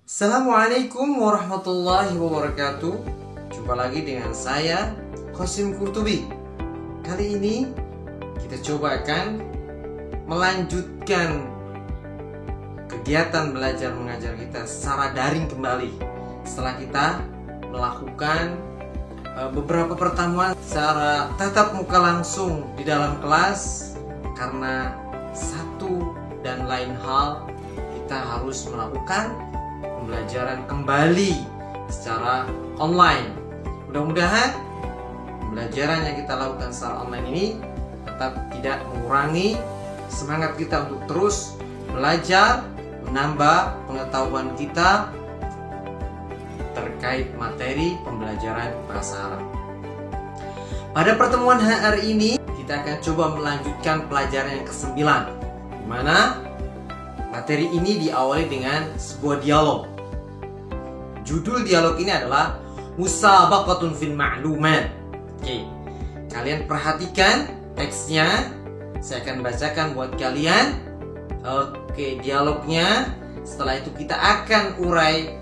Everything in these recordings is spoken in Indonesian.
Assalamualaikum warahmatullahi wabarakatuh. Jumpa lagi dengan saya, Qasim Qurtubi. Kali ini kita coba akan melanjutkan kegiatan belajar mengajar kita secara daring kembali setelah kita melakukan beberapa pertemuan secara tatap muka langsung di dalam kelas. Karena satu dan lain hal kita harus melakukan pembelajaran kembali secara online. Mudah-mudahan pembelajaran yang kita lakukan secara online ini tetap tidak mengurangi semangat kita untuk terus belajar, menambah pengetahuan kita terkait materi pembelajaran bahasa Arab. Pada pertemuan hari ini kita akan coba melanjutkan pelajaran yang ke-9, di mana materi ini diawali dengan sebuah dialog. Judul dialog ini adalah Musabaqatun fil Ma'lumat. Oke, kalian perhatikan teksnya. Saya akan bacakan buat kalian. Oke, dialognya. Setelah itu kita akan urai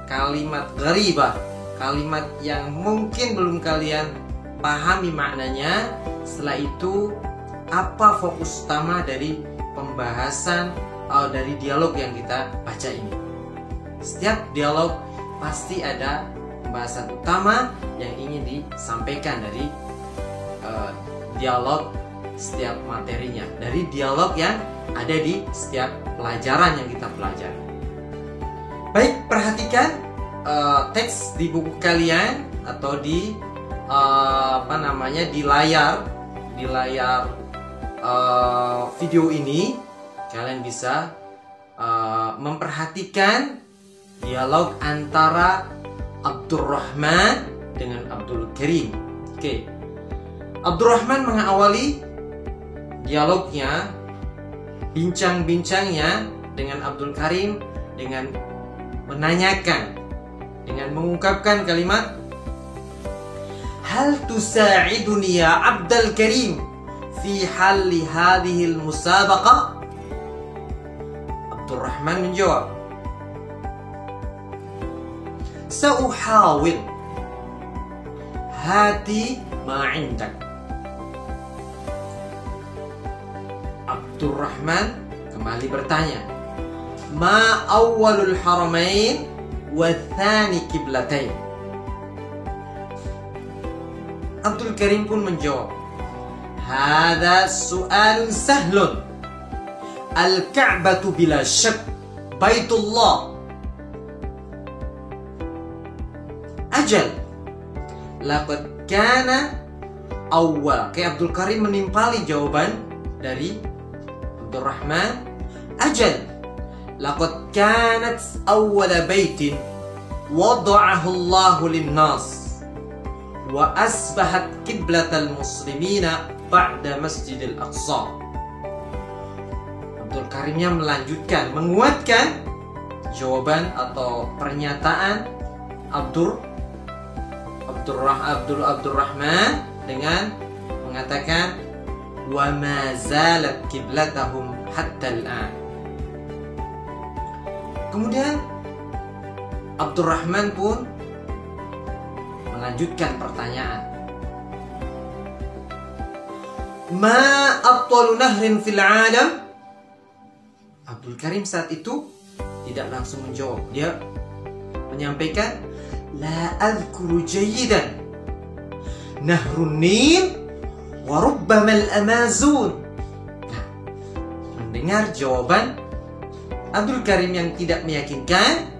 kalimat gharibah, kalimat yang mungkin belum kalian pahami maknanya. Setelah itu, apa fokus utama dari pembahasan dari dialog yang kita baca ini. Setiap dialog pasti ada pembahasan utama yang ingin disampaikan dari dialog setiap materinya, dari dialog yang ada di setiap pelajaran yang kita pelajari. Baik, perhatikan teks di buku kalian atau di di layar video ini. Kalian bisa memperhatikan dialog antara Abdurrahman dengan Abdul Karim. Oke, Abdurrahman mengawali dialognya, bincang-bincangnya dengan Abdul Karim dengan menanyakan, dengan mengungkapkan kalimat, hal tusa'iduni ya Abdul Karim fi halli hadhil musabaqah? Abdurrahman menjawab, Sa'uhawil hati ma indak. Abdurrahman kembali bertanya, ma awwalul haramain wa thani qiblatain. Abdul Karim pun menjawab, hadha su'alun sahlun, al-Ka'batu bila syak Baitullah. Ajal, laqad kana awwal. Kayak Abdul Karim menimpali jawaban dari Abdurrahman. Ajal, laqad kanat awwala baitin wada'ahu Allahu lin-nas wa asbahat qiblatal muslimina ba'da Masjidil Aqsa. Abdul Karimnya melanjutkan, menguatkan jawaban atau pernyataan Abdurrahman dengan mengatakan, wa ma zalat qiblatahum hatta al-an. Kemudian Abdurrahman pun melanjutkan pertanyaan, ma atwalu nahrin fil alam? Abdul Karim saat itu tidak langsung menjawab. Dia menyampaikan, la adhkuru jayidan nahrun Nil wa rubbama al-Amazon. Nah, mendengar jawaban Abdul Karim yang tidak meyakinkan,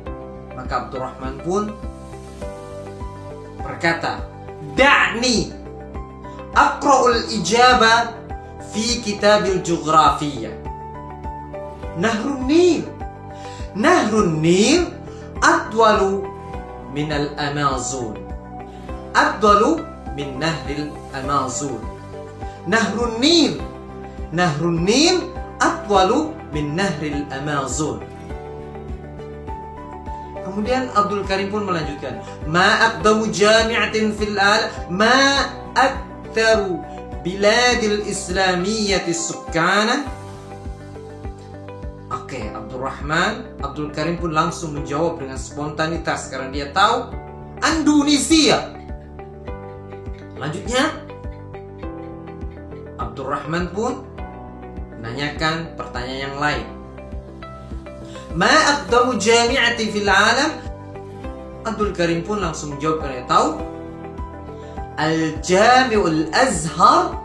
maka Abdurrahman pun berkata, da'ni aqra'ul ijaba fi kitabil jughrafiyah. Nahrun Nil atwalu min al-Amazon, atwalu min nahril Amazon. Nahrun Nil atwalu min nahril Amazon. Kemudian Abdul Karim pun melanjutkan, ma aqdamu jami'atin fil alam, ma aktharu biladil islamiyyati sukkana. Oke, Abdul Abdul Karim pun langsung menjawab dengan spontanitas karena dia tahu Indonesia. Lanjutnya Abdurrahman pun menanyakan pertanyaan yang lain. Ma aqdamu jami'ati fil alam? Abdul Karim pun langsung menjawab karena dia tahu Al-Jami'ul Azhar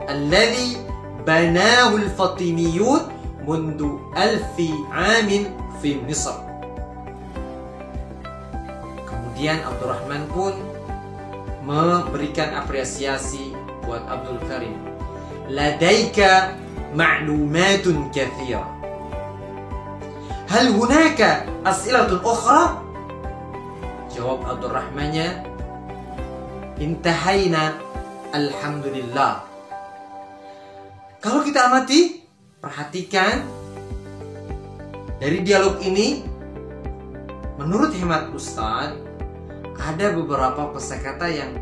alladhi banahu al-Fatimiyun mundu 1000 amin fi Misr. Kemudian Abdurrahman pun memberikan apresiasi buat Abdul Karim. Ladaika ma'lumatun kathira. Hal hunaka as'ilatun ukhra? Jawab Abdurrahmannya, intahayna alhamdulillah. Kalau kita amati, perhatikan dari dialog ini, menurut hemat Ustadz, ada beberapa kosakata yang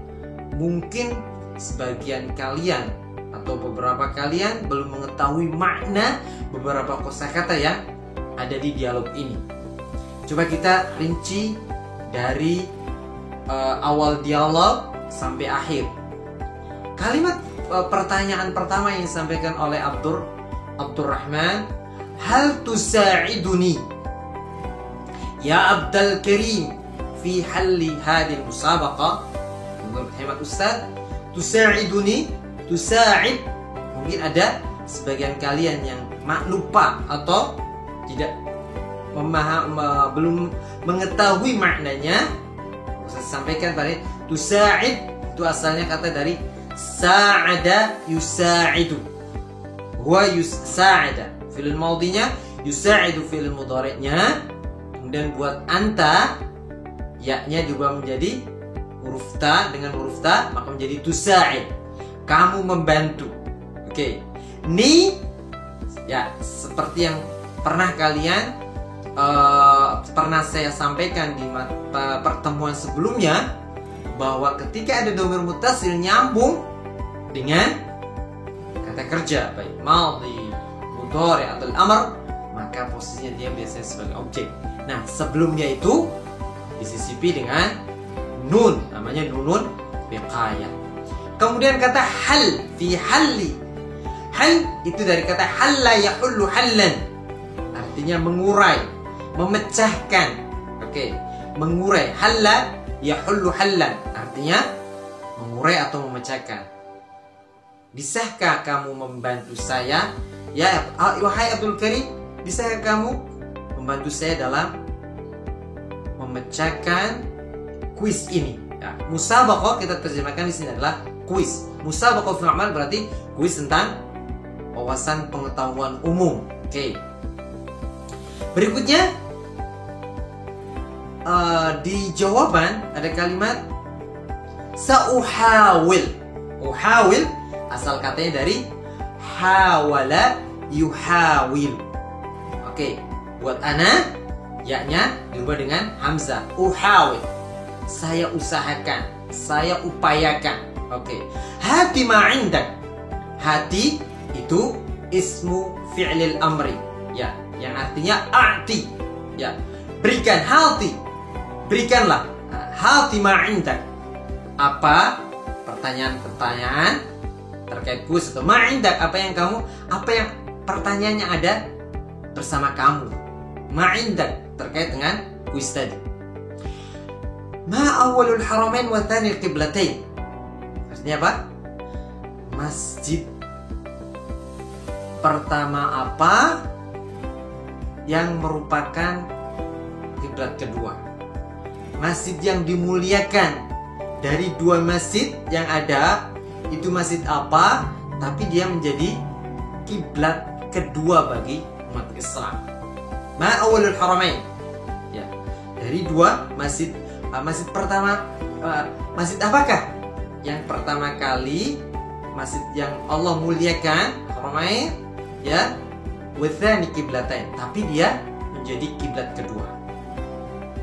mungkin sebagian kalian atau beberapa kalian belum mengetahui makna beberapa kosakata yang ada di dialog ini. Coba kita rinci dari awal dialog sampai akhir. Kalimat pertanyaan pertama yang disampaikan oleh Abdurrahman, hal tusa'iduni ya Abdul Karim fi halli hadhihi musabaqah? Menurut hemat Ustaz, tusa'iduni, tusa'id, mungkin ada sebagian kalian yang lupa atau tidak belum mengetahui maknanya. Saya sampaikan tadi, tusa'id itu asalnya kata dari sa'ada yusa'idu. Huwa yusa'ada fi'il maudinya, yusa'idu fi'il mudhari'nya. Kemudian buat anta, ya-nya diubah menjadi huruf ta, dengan huruf ta maka menjadi tusa'id, kamu membantu. Oke. Ni ya seperti yang pernah kalian pernah saya sampaikan di pertemuan sebelumnya, bahwa ketika ada dhamir muttasil nyambung dengan kata kerja, baik madhi, mudhari atau amr, maka posisinya dia biasanya sebagai objek. Nah, sebelumnya itu disisipi dengan nun, namanya nunun wiqayah. Kemudian kata hal, fi halli. Hal itu dari kata halla yahullu hallan, artinya mengurai, memecahkan. Oke, mengurai. Halla yahullu hallan, artinya mengurai atau memecahkan. Bisakah kamu membantu saya? Ya, wahai Abdul Karim, bisakah kamu membantu saya dalam memecahkan kuis ini? Ya, musabaqah kita terjemahkan di sini adalah kuis. Musabaqah fil amal berarti kuis tentang wawasan pengetahuan umum. Oke. Berikutnya di jawaban ada kalimat sauhawil. Uhawil asal katanya dari hawala yuhawil. Oke, buat ana, ya-nya diubah dengan hamzah. Uhawil, saya usahakan, saya upayakan. Oke. Hati ma'indak. Hati itu ismu fi'lil amri, ya, yang artinya a'ti, ya, berikan. Hati, berikanlah. Hati ma'indak, apa pertanyaan-pertanyaan terkait kuis, atau ma'indak, apa yang pertanyaan yang ada bersama kamu. Ma'indak terkait dengan kuis tadi. Ma awalul haramain wa thanil qiblatain, artinya apa? Masjid pertama apa yang merupakan kiblat kedua? Masjid yang dimuliakan dari dua masjid yang ada itu masjid apa? Tapi dia menjadi kiblat kedua bagi umat Islam. Ma awalul haramain, ya, dari dua masjid. Masjid pertama, masjid apakah yang pertama kali? Masjid yang Allah muliakan, haramain, ya, wathani kiblatain, tapi dia menjadi kiblat kedua.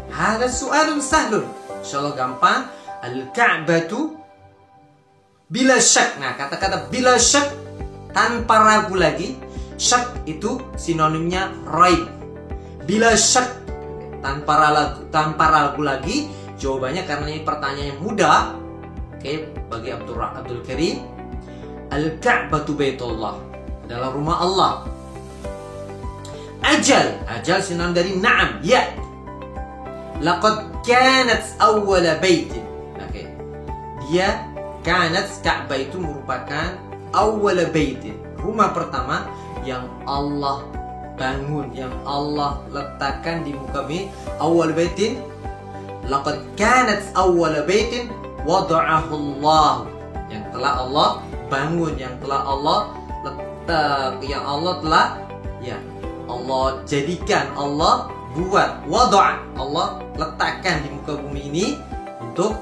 Hada su'alun sahlun, insyaallah gampang. Al-Ka'batu bila syak. Nah, kata-kata bila syak, tanpa ragu lagi. Syak itu sinonimnya raib. bila syak, tanpa ragu lagi jawabannya, karena ini pertanyaan yang mudah. Oke, bagi Abdul Karim, Al-Ka'batu Baitullah, adalah rumah Allah. Ajal sinon dari na'am, ya. Laqad kanat awwala baitin. Oke. Dia kanat, Ka'bah itu merupakan awwala baitin, rumah pertama yang Allah bangun, yang Allah letakkan di muka bumi. Awwal baitin, laqad kanat awwala baitin wada'ahu Allah, yang telah Allah bangun, yang telah Allah letak, yang Allah telah Allah jadikan, Allah buat, wada'a, Allah letakkan di muka bumi ini untuk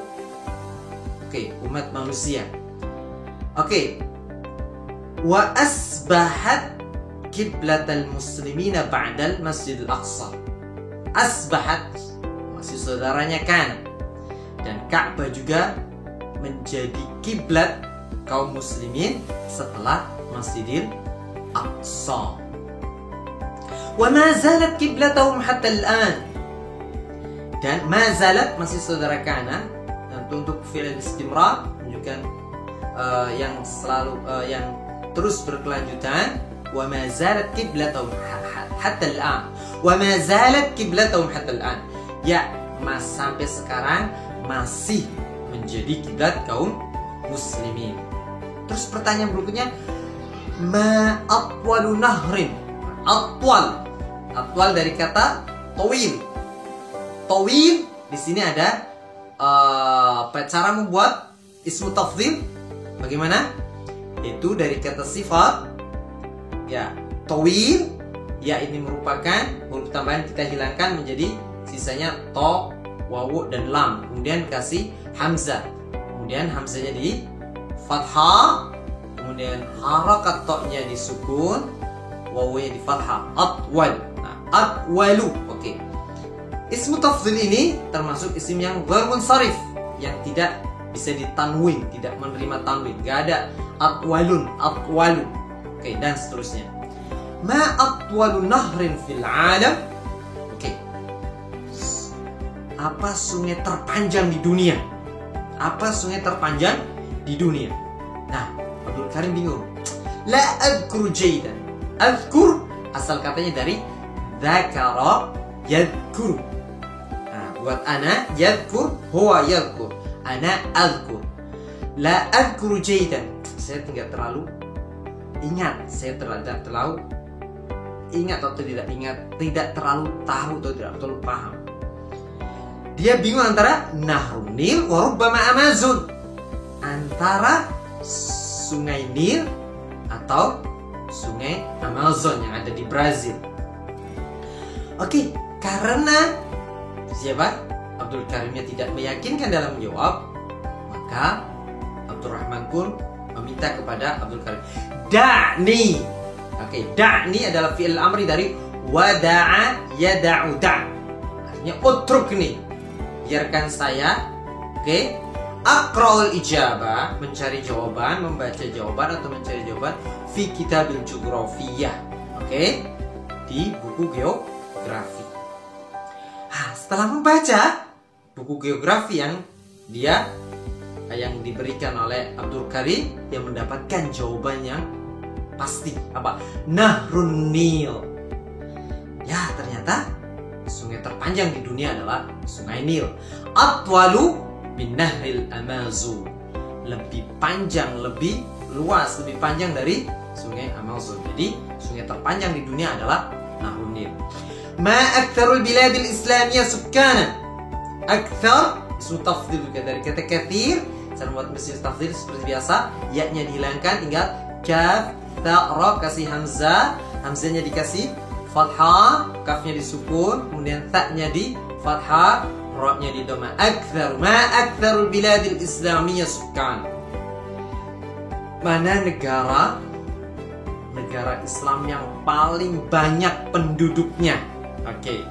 umat manusia. Wa asbahat qiblatal muslimina ba'dal Masjidil Aqsa. Asbahat masih saudaranya kan, dan Ka'bah juga menjadi kiblat kaum muslimin setelah Masjidil Aqsa. Wa ma zalat qiblatahum hatta al-an. Dan ma zalat masih saudara kana, dan untuk fi'il istimrar menunjukkan yang selalu yang terus berkelanjutan. Wa ma zalat qiblatahum hatta al-an. Wa ma zalat qiblatahum hatta al-an. Ya, sampai sekarang masih menjadi kiblat kaum muslimin. Terus pertanyaan berikutnya, ma atwalu nahrin. Atwal dari kata tawil. Tawil di sini ada cara membuat ismu tafdhil. Bagaimana? Itu dari kata sifat, ya, tawil. Ya, ini merupakan huruf tambahan, kita hilangkan menjadi sisanya to, wawu dan lam. Kemudian kasih hamzah. Kemudian hamzahnya di fathah. Kemudian harakat to-nya disukun, wawunya di fathah. Atwal. Nah, atwalu. Oke. Ismu tafdhil ini termasuk isim yang ghair munsharif, yang tidak bisa ditanwin, tidak menerima tanwin. Gak ada atwalun, atwalu. Oke, dan seterusnya. Ma atwalu nahrin fil alam. Oke. Apa sungai terpanjang di dunia? Apa sungai terpanjang di dunia? Nah, Abdul Karim bingung. La adhkur jaydan. Adhkur asal katanya dari dzakara yadhkur. Nah, buat ana yadhkur, huwa yadhkur. Ana adhkur. La adhkur jaydan. Saya tidak terlalu ingat. Saya tidak terlalu ingat atau tidak ingat, tidak terlalu tahu atau tidak terlalu paham. Dia bingung antara Nahrun Nil wa rubbama Amazon, antara sungai Nil atau sungai Amazon yang ada di Brazil. Oke, karena siapa? Abdul Karimnya tidak meyakinkan dalam menjawab, maka Abdurrahman pun meminta kepada Abdul Karim, da'ni. Oke, da'ni adalah fi'il amri dari wada'a yada'u da'. Artinya utrukni, biarkan saya. Oke, aqra'ul ijabah, mencari jawaban, membaca jawaban atau mencari jawaban fi kitabil jugrafiyah. Oke, di buku geografi. Setelah membaca buku geografi yang diberikan oleh Abdul Karim, yang mendapatkan jawaban yang pasti. Apa? Nahrun Nil. Ya, ternyata sungai terpanjang di dunia adalah sungai Nil. Atwalu min nahril Amazon. Lebih panjang, lebih luas, lebih panjang dari sungai Amazon. Jadi sungai terpanjang di dunia adalah Nahrun Nil. Ma aktsarul biladil islamiyah sukkanan. Aktsar ismu tafdhil dari kata katsir. Cara membuat mesin tafdhil seperti biasa, ya-nya dihilangkan, tinggal kaf, ta, ra, kasih hamzah, hamzahnya dikasih fathah, kafnya disukun, kemudian ta-nya di fathah, ra-nya di dhamma. Aktsar, ma aktsarul biladil islamiyah sukkan. Mana negara Islam yang paling banyak penduduknya? Oke.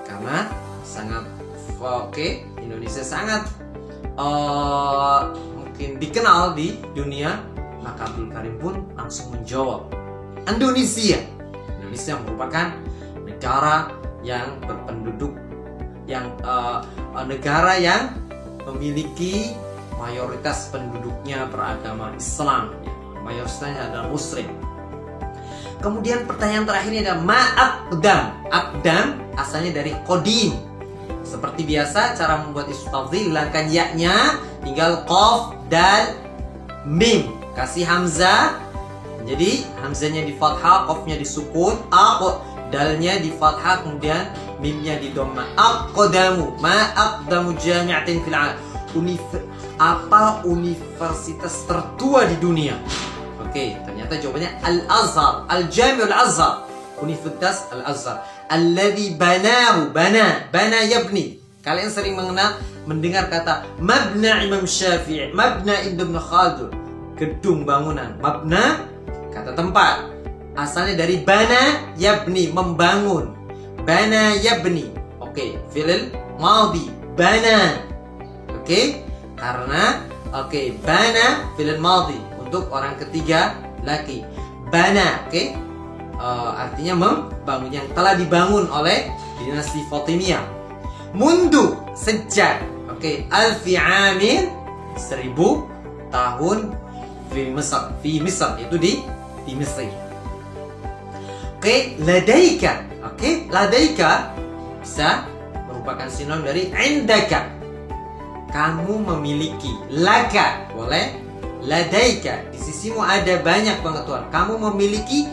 Karena sangat Indonesia sangat mungkin dikenal di dunia, maka Abdul Karim pun langsung menjawab, Indonesia merupakan negara yang berpenduduk, yang negara yang memiliki mayoritas penduduknya beragama Islam, mayoritasnya adalah Muslim. Kemudian pertanyaan terakhirnya adalah ma'aqdam. Aqdam asalnya dari qadim. Seperti biasa cara membuat ism tafdhil, hilangkan ya-nya, tinggal qaf, dal, mim. Kasih hamzah. Jadi hamzahnya di fathah, qafnya disukun, dalnya di fathah, kemudian mimnya di dhamma. Aqdamu, ma'aqdamu jami'atin fil 'alam. Apa universitas tertua di dunia? Oke, ternyata jawabannya Al-Azhar, Al-Jami' Al-Azhar. Universitas Al-Azhar. Alladhi banahu, bana yabni. Kalian sering mendengar kata mabna Imam Syafi'i, mabna Ibn Khaldun, gedung bangunan. Mabna kata tempat. Asalnya dari bana yabni, membangun. Bana yabni. Oke, fi'il madhi, bana. Oke, karena bana fi'il madhi untuk orang ketiga laki. Bana, artinya membangun, yang telah dibangun oleh dinasti Fatimiyah. Mundu, sejak. Alfi amin, 1000 tahun fi Misr, itu di Mesir. Ladaika. Ladaika bisa merupakan sinonim dari indaka. Kamu memiliki. Laka, boleh. Ladaika, di sisimu ada banyak pengetahuan. Kamu memiliki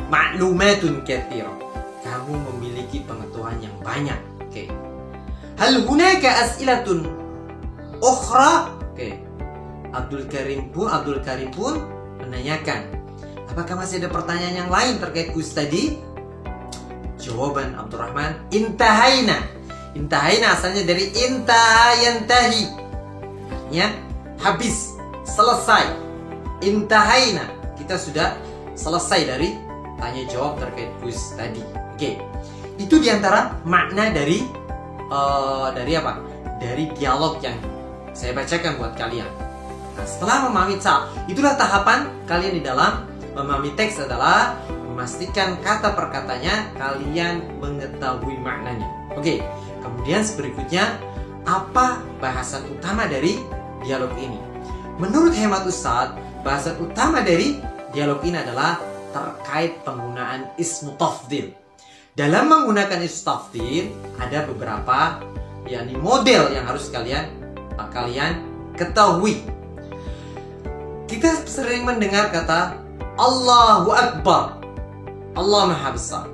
ma'lumatun katsira. Kamu memiliki pengetahuan yang banyak. Hal hunaka as'ilatun ukhra? Abdul Karim pun menanyakan, apakah masih ada pertanyaan yang lain terkait kuis tadi? Jawaban Abdurrahman, intahaina. Intahaina asalnya dari intaha yantahi, artinya habis, selesai. Intahaina, kita sudah selesai dari tanya jawab terkait kuis tadi. Itu diantara makna dari apa? Dari dialog yang saya bacakan buat kalian. Nah, setelah memahami itulah tahapan kalian di dalam memahami teks, adalah memastikan kata per katanya kalian mengetahui maknanya. Kemudian berikutnya, apa bahasan utama dari dialog ini? Menurut hemat Ustadz, bahasan utama dari dialog ini adalah terkait penggunaan ismu tafdhil. Dalam menggunakan ismu tafdhil ada beberapa model yang harus kalian ketahui. Kita sering mendengar kata Allahu Akbar, Allah Maha Besar.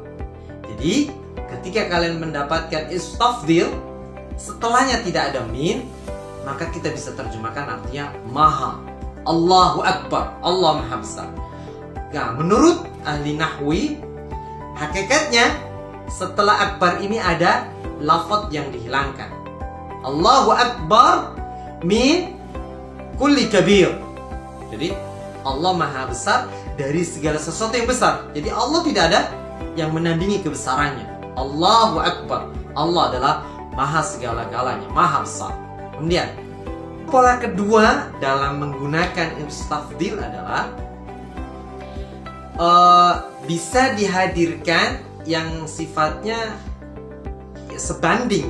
Jadi ketika kalian mendapatkan ismu tafdhil, setelahnya tidak ada min, maka kita bisa terjemahkan artinya Maha. Allahu Akbar, Allah Maha Besar. Nah, menurut ahli nahwi, hakikatnya setelah akbar ini ada lafaz yang dihilangkan. Allahu Akbar min kulli kabir. Jadi Allah Maha Besar dari segala sesuatu yang besar. Jadi Allah tidak ada yang menandingi kebesarannya. Allahu Akbar, Allah adalah Maha segala-galanya, Maha Besar. Kemudian pola kedua dalam menggunakan ismu tafdhil adalah bisa dihadirkan yang sifatnya sebanding.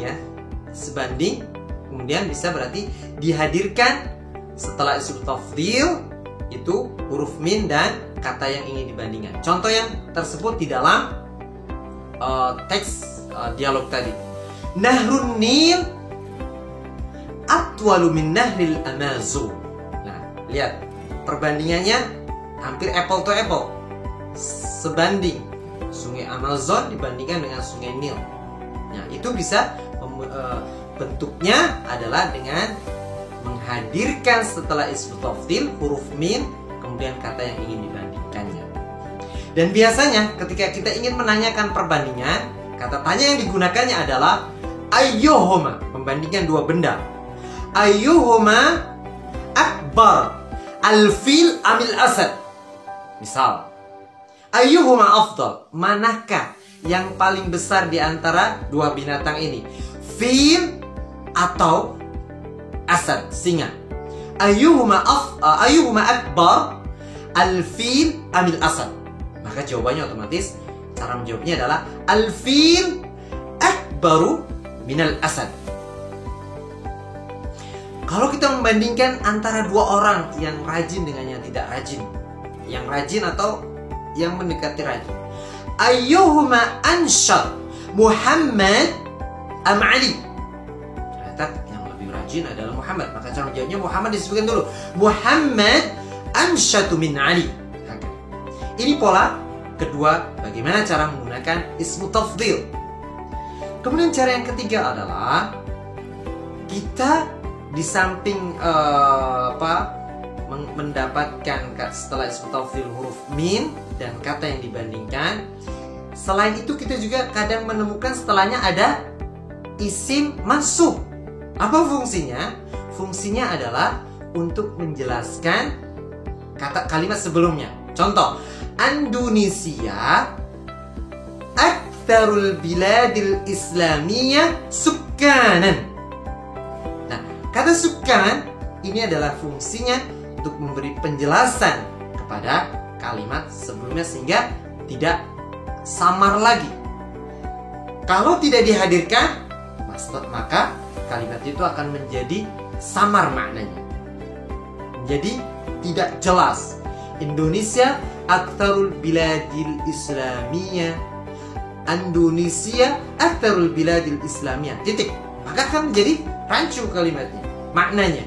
Kemudian bisa berarti dihadirkan setelah ismu tafdhil itu huruf min dan kata yang ingin dibandingkan. Contoh yang tersebut di dalam teks dialog tadi. Nahrun Nil atwalu min nahril Amazon. Nah, lihat perbandingannya hampir apple to apple. Sebanding sungai Amazon dibandingkan dengan sungai Nil. Nah, itu bisa bentuknya adalah dengan menghadirkan setelah ismu tafdhil huruf min, kemudian kata yang ingin dibandingkannya. Dan biasanya ketika kita ingin menanyakan perbandingan, kata tanya yang digunakannya adalah ayyuhuma, membandingkan dua benda. Ayyuhuma akbar, al-fil amil asad. Misal, ayyuhuma afdal, manakah yang paling besar di antara dua binatang ini? Fil atau asad, singa. Ayyuhuma akbar, al-fil amil asad. Maka jawabannya otomatis cara menjawabnya adalah al-fil akbaru minal asad. Kalau kita membandingkan antara dua orang yang rajin dengan yang tidak rajin, yang rajin atau yang mendekati rajin, ayyuhuma ansyat, Muhammad am Ali? Ternyata yang lebih rajin adalah Muhammad. Maka cara menjawabnya Muhammad disebutkan dulu. Muhammad ansyatu min Ali. Ini pola kedua, bagaimana cara menggunakan ismu tafdhil. Kemudian cara yang ketiga adalah kita di samping mendapatkan setelah ismu tafdhil huruf min dan kata yang dibandingkan. Selain itu kita juga kadang menemukan setelahnya ada isim mansub. Apa fungsinya? Fungsinya adalah untuk menjelaskan kata kalimat sebelumnya. Contoh, Indonesia aktsarul biladil islamiyah sukkanan. Nah, kata sukkan ini adalah fungsinya untuk memberi penjelasan kepada kalimat sebelumnya sehingga tidak samar lagi. Kalau tidak dihadirkan, maka kalimat itu akan menjadi samar maknanya, menjadi tidak jelas. Indonesia aktsarul biladil islamiyah, Indonesia aktsarul biladil islamiyah, titik. Maka akan menjadi rancu kalimatnya. Maknanya,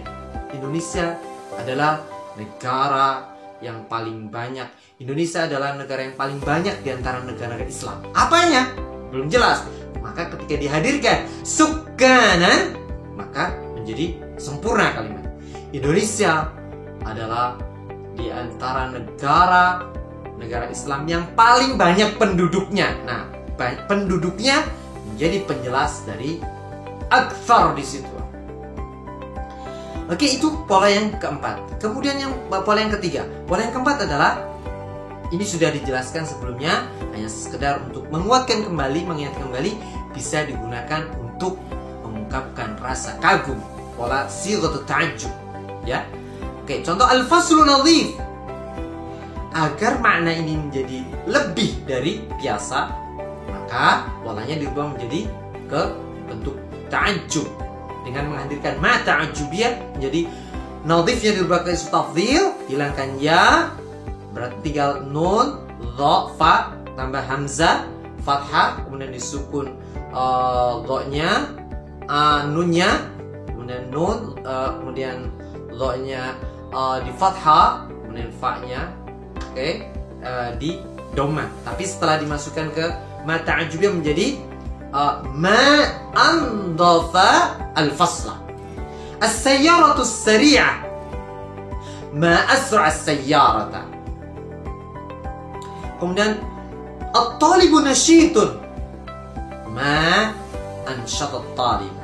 Indonesia adalah negara yang paling banyak. Indonesia adalah negara yang paling banyak di antara negara Islam. Apanya? Belum jelas. Maka ketika dihadirkan sukkanan, maka menjadi sempurna kalimat. Indonesia adalah di antara negara Islam yang paling banyak penduduknya. Nah, penduduknya menjadi penjelas dari aktsar di situ. Oke, itu pola yang keempat. Kemudian pola yang ketiga. Pola yang keempat adalah ini sudah dijelaskan sebelumnya, hanya sekedar untuk menguatkan kembali, mengingatkan kembali, bisa digunakan untuk mengungkapkan rasa kagum. Pola sighatut ta'ajjub, ya. Oke, contoh al-faslu nadhif. Agar makna ini menjadi lebih dari biasa, maka polanya dirubah menjadi ke bentuk ta'ajjub dengan menghadirkan ma ta'ajjubiyah, menjadi nadhifnya dirubah ke isim tafdhil, hilangkan ya, berarti tinggal nun, dha, fa, tambah hamzah, fathah, kemudian disukun dha-nya, nunnya, kemudian nun, kemudian dha-nya di fathah, kemudian fa-nya di dhamma. Tapi setelah dimasukkan ke ma ta'ajjubiyah menjadi ma andhafa al-fasla. As-sayyaratu as-sari'ah ma asra as-sayyarata. Kemudian at-talibu nasyitun ma ansyata at-talib.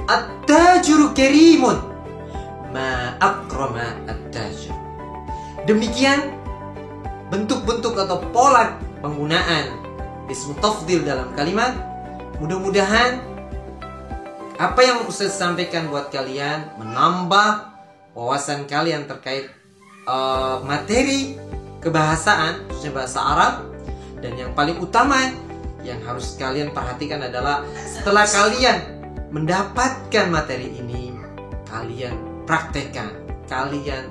At-tajiru karimun ma akrama at-tajir. Demikian bentuk-bentuk atau pola penggunaan ismu tafdhil dalam kalimat. Mudah-mudahan apa yang Ustaz sampaikan buat kalian menambah wawasan kalian terkait materi kebahasaan, khususnya bahasa Arab. Dan yang paling utama yang harus kalian perhatikan adalah setelah kalian mendapatkan materi ini, kalian praktekkan, kalian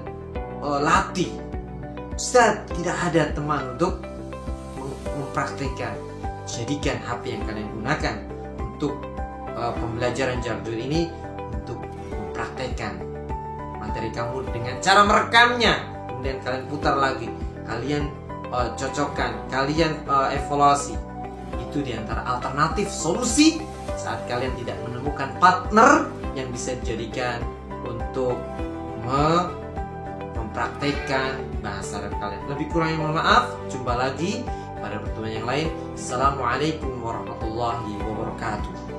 latih. Ustaz, tidak ada teman untuk mempraktekkan. Jadikan HP yang kalian gunakan untuk pembelajaran jarak jauh ini untuk mempraktekkan materi kamu dengan cara merekamnya. Kemudian kalian putar lagi, kalian cocokkan, kalian evaluasi. Itu diantara alternatif solusi saat kalian tidak menemukan partner yang bisa dijadikan untuk mempraktekkan bahasa Arab kalian. Lebih kurangnya mohon maaf. Jumpa lagi pada pertemuan yang lain. Assalamualaikum warahmatullahi wabarakatuh.